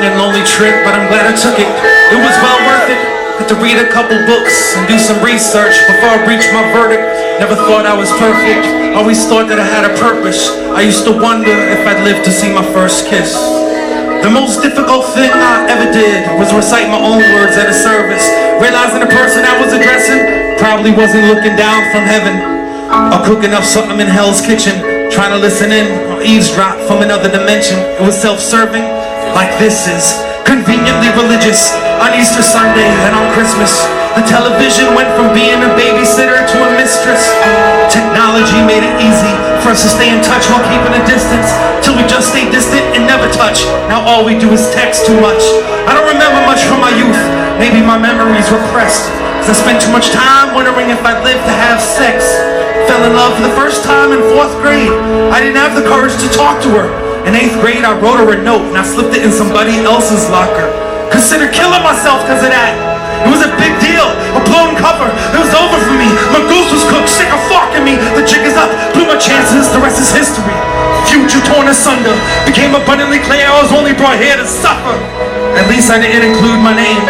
long and lonely trip, but I'm glad I took it. It was well worth it. Got to read a couple books and do some research before I reached my verdict. Never thought I was perfect, always thought that I had a purpose. I used to wonder if I'd live to see my first kiss. The most difficult thing I ever did was recite my own words at a service, realizing the person I was addressing probably wasn't looking down from heaven or cooking up something in Hell's Kitchen, trying to listen in or eavesdrop from another dimension. It was self-serving, like this is conveniently religious on Easter Sunday and on Christmas. The television went from being a babysitter to a mistress. Technology made it easy for us to stay in touch while keeping a distance, till we just stay distant and never touch. Now all we do is text too much. I don't remember much from my youth. Maybe my memories were pressed, cause I spent too much time wondering if I'd live to have sex. Fell in love for the first time in 4th grade. I didn't have the courage to talk to her. In 8th grade, I wrote her a note and I slipped it in somebody else's locker. Considered killing myself because of that. It was a big deal, a blown cover. It was over for me. My goose was cooked, sick of fucking me. The jig is up, blew my chances, the rest is history. Future torn asunder, became abundantly clear I was only brought here to suffer. At least I didn't include my name.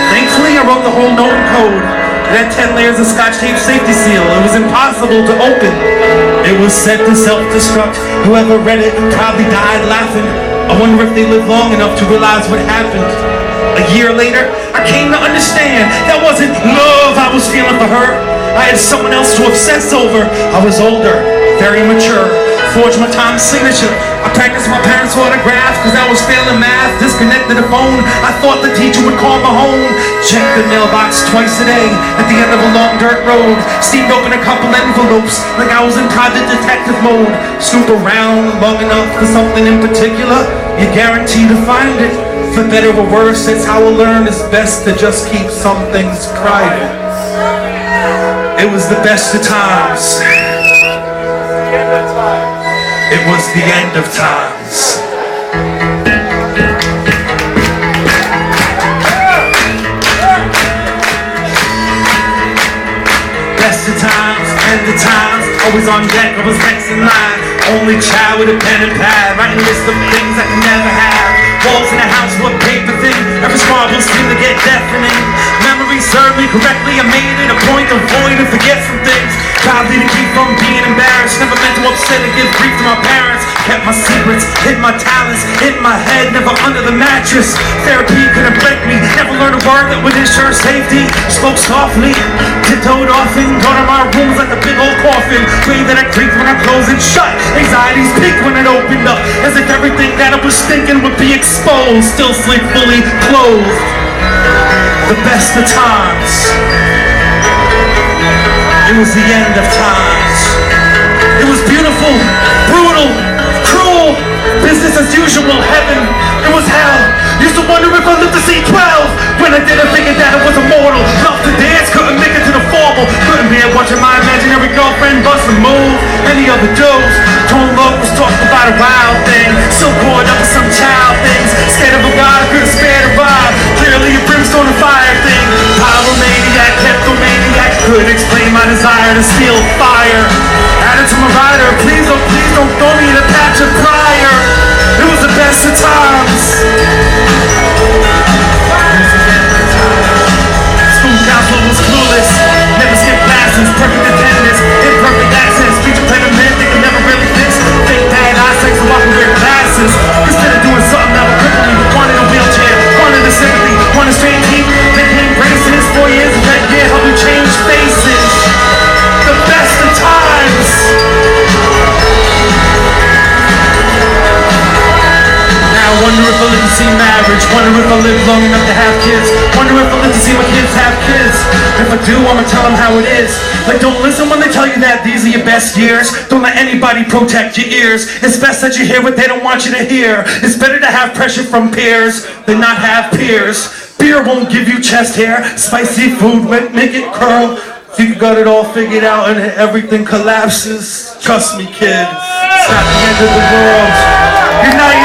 Thankfully, I wrote the whole note in code. It had 10 layers of Scotch tape safety seal. It was impossible to open. It was set to self-destruct. Whoever read it probably died laughing. I wonder if they lived long enough to realize what happened. A year later, I came to understand that wasn't love I was feeling for her. I had someone else to obsess over. I was older, very mature, forged my time's signature. I practiced my parents' autograph because I was failing math, disconnected the phone. I thought the teacher would call my home. Checked the mailbox twice a day at the end of a long dirt road. Steamed open a couple envelopes like I was in private detective mode. Snoop around long enough for something in particular, you're guaranteed to find it. For better or worse, it's how I learned it's best to just keep some things private. It was the best of times. It was the end of times. Best of times, end of times. Always on deck, I was next in line. Only child with a pen and pad, writing a list of things I can never have. Walls in the house were a paper thing. Every squabble seemed to get deafening. Memory served me correctly. I made it a point to avoid and forget some things. Probably to keep from being embarrassed. Never meant to upset or give grief to my parents. Kept my secrets, hid my talents, hid my head, never under the mattress. Therapy couldn't break me. Never learned a word that would ensure safety. Spoke softly, tiptoed often. Gone to my rooms like a big old coffin. Breathe that I creaked when I closed it shut. Anxieties peaked when it opened up, as if everything that I was thinking would be exposed. Still sleep fully clothed. The best of times. It was the end of times. It was beautiful, brutal, cruel, business as usual, heaven. It was hell. Used to wonder if I lived to see 12. When I didn't figure that I was immortal. Loved to dance, couldn't make it to the formal. Couldn't bear watching my imaginary girlfriend bust a move. Any other dudes. Torn love was talked about a wild thing. So caught up with some child things. Scared of a god, couldn't spare the vibe. Clearly a brimstone and fire thing. Pyromaniac, kleptomaniac. Couldn't explain my desire to steal fire. Added to my rider. Please don't throw me in a patch of prior. It was the best of times. School counselor was clueless. Never skipped classes. Perfect attendance. Imperfect accents. Teacher played a man. They could never really fix. Fake bad eyesight so I can wear glasses. Instead of doing something that would cripple me. Wanted a wheelchair. Wanted a sympathy. Wanted straight teeth. Became braces. 4 years of that year helped me change faces. The best of times. I wonder if I live to see marriage. Wonder if I live long enough to have kids. Wonder if I live to see my kids have kids. If I do, I'ma tell them how it is. Like, don't listen when they tell you that these are your best years. Don't let anybody protect your ears. It's best that you hear what they don't want you to hear. It's better to have pressure from peers than not have peers. Beer won't give you chest hair. Spicy food make it curl. If you got it all figured out and everything collapses, trust me, kid, it's not the end of the world. You're not